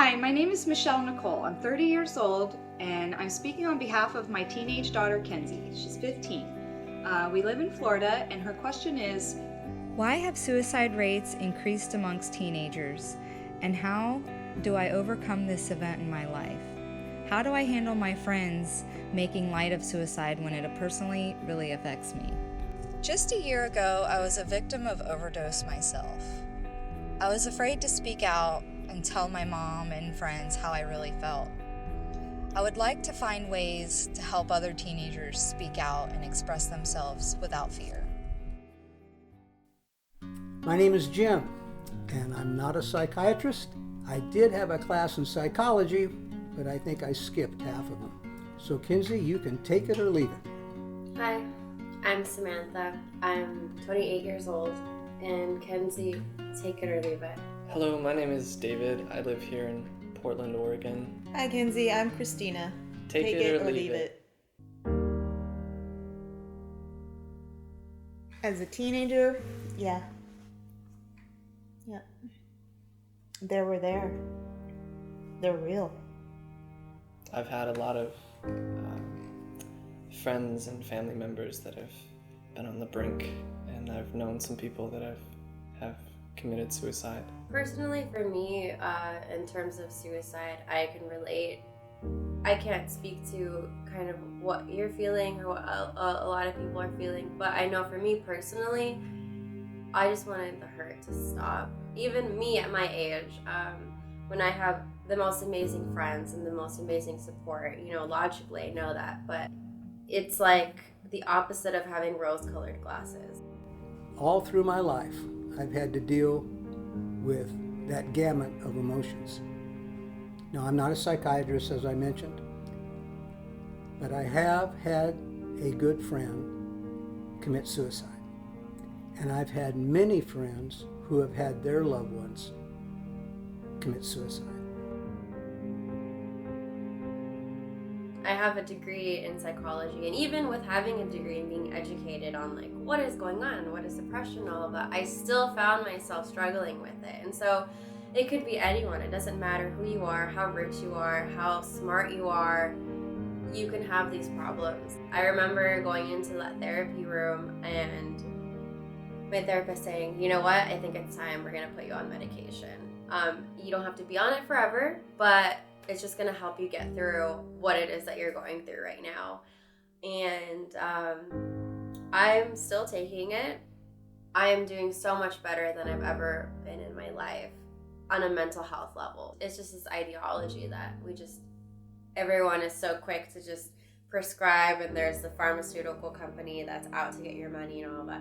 Hi, my name is Michelle Nicole. I'm 30 years old and I'm speaking on behalf of my teenage daughter, Kenzie. She's 15. We live in Florida and her question is, why have suicide rates increased amongst teenagers? And how do I overcome this event in my life? How do I handle my friends making light of suicide when it personally really affects me? Just a year ago, I was a victim of overdose myself. I was afraid to speak out and tell my mom and friends how I really felt. I would like to find ways to help other teenagers speak out and express themselves without fear. My name is Jim, and I'm not a psychiatrist. I did have a class in psychology, but I think I skipped half of them. So Kenzie, you can take it or leave it. Hi, I'm Samantha. I'm 28 years old, and Kenzie, take it or leave it. Hello, my name is David. I live here in Portland, Oregon. Hi, Kenzie. I'm Kristina. Take it or leave it. As a teenager, yeah. They were there. They're real. I've had a lot of friends and family members that have been on the brink, and I've known some people that have committed suicide. Personally, for me, in terms of suicide, I can relate. I can't speak to kind of what you're feeling or what a lot of people are feeling, but I know for me personally, I just wanted the hurt to stop. Even me at my age, when I have the most amazing friends and the most amazing support, logically I know that, but it's like the opposite of having rose-colored glasses. All through my life, I've had to deal with that gamut of emotions. Now, I'm not a psychiatrist, as I mentioned, but I have had a good friend commit suicide. And I've had many friends who have had their loved ones commit suicide. I have a degree in psychology, and even with having a degree and being educated on like what is going on, what is depression, all of that, I still found myself struggling with it. And so it could be anyone. It doesn't matter who you are, how rich you are, how smart you are. You can have these problems. I remember going into that therapy room and my therapist saying, you know what, I think it's time, we're gonna put you on medication. You don't have to be on it forever, but it's just gonna help you get through what it is that you're going through right now. And I'm still taking it. I am doing so much better than I've ever been in my life on a mental health level. It's just this ideology that everyone is so quick to just prescribe, and there's the pharmaceutical company that's out to get your money and all that.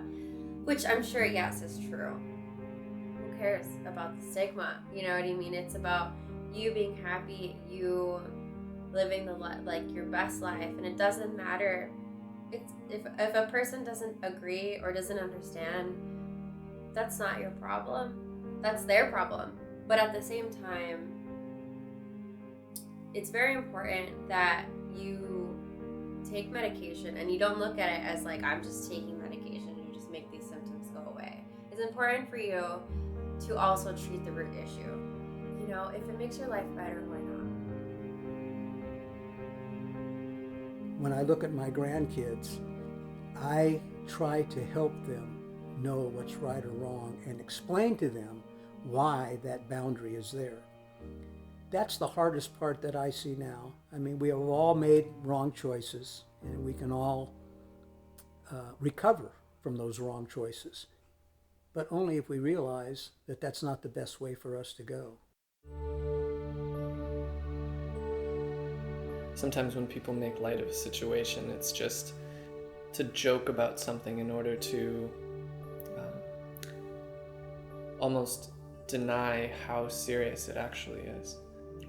Which I'm sure, yes, is true. Who cares about the stigma? You know what I mean? It's about you being happy, you living your best life, and it doesn't matter. If a person doesn't agree or doesn't understand, that's not your problem. That's their problem. But at the same time, it's very important that you take medication and you don't look at it as like, I'm just taking medication to just make these symptoms go away. It's important for you to also treat the root issue. If it makes your life better, why not? When I look at my grandkids, I try to help them know what's right or wrong and explain to them why that boundary is there. That's the hardest part that I see now. I mean, we have all made wrong choices, and we can all recover from those wrong choices, but only if we realize that that's not the best way for us to go. Sometimes when people make light of a situation, it's just to joke about something in order to almost deny how serious it actually is.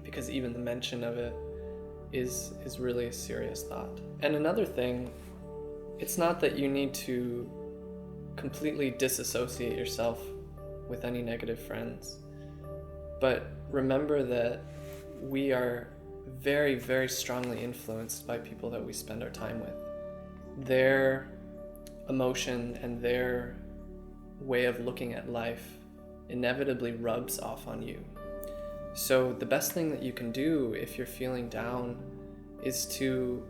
Because even the mention of it is really a serious thought. And another thing, it's not that you need to completely disassociate yourself with any negative friends, but remember that we are very, very strongly influenced by people that we spend our time with. Their emotion and their way of looking at life inevitably rubs off on you. So the best thing that you can do if you're feeling down is to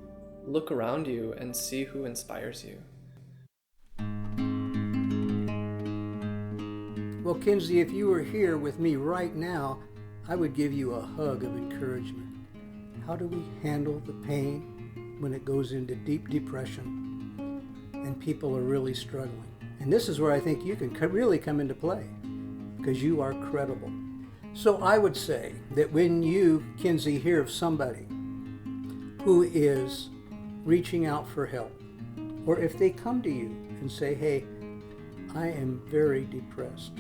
look around you and see who inspires you. Well, Kenzie, if you were here with me right now, I would give you a hug of encouragement. How do we handle the pain when it goes into deep depression and people are really struggling? And this is where I think you can really come into play, because you are credible. So I would say that when you, Kenzie, hear of somebody who is reaching out for help, or if they come to you and say, hey, I am very depressed,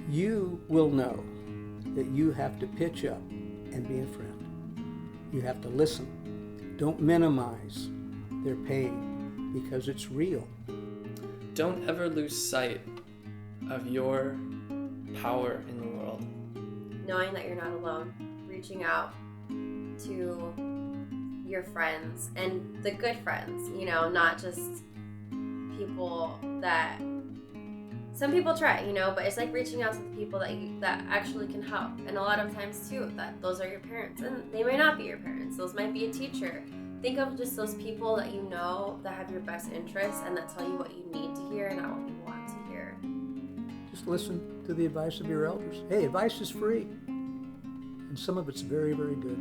you will know that you have to pitch up and be a friend. You have to listen. Don't minimize their pain, because it's real. Don't ever lose sight of your power in the world. Knowing that you're not alone, reaching out to your friends, and the good friends, you know, not just people that, some people try, you know, but it's like reaching out to the people that actually can help. And a lot of times too, that those are your parents, and they may not be your parents. Those might be a teacher. Think of just those people that you know that have your best interests and that tell you what you need to hear, not what you want to hear. Just listen to the advice of your elders. Hey, advice is free, and some of it's very, very good.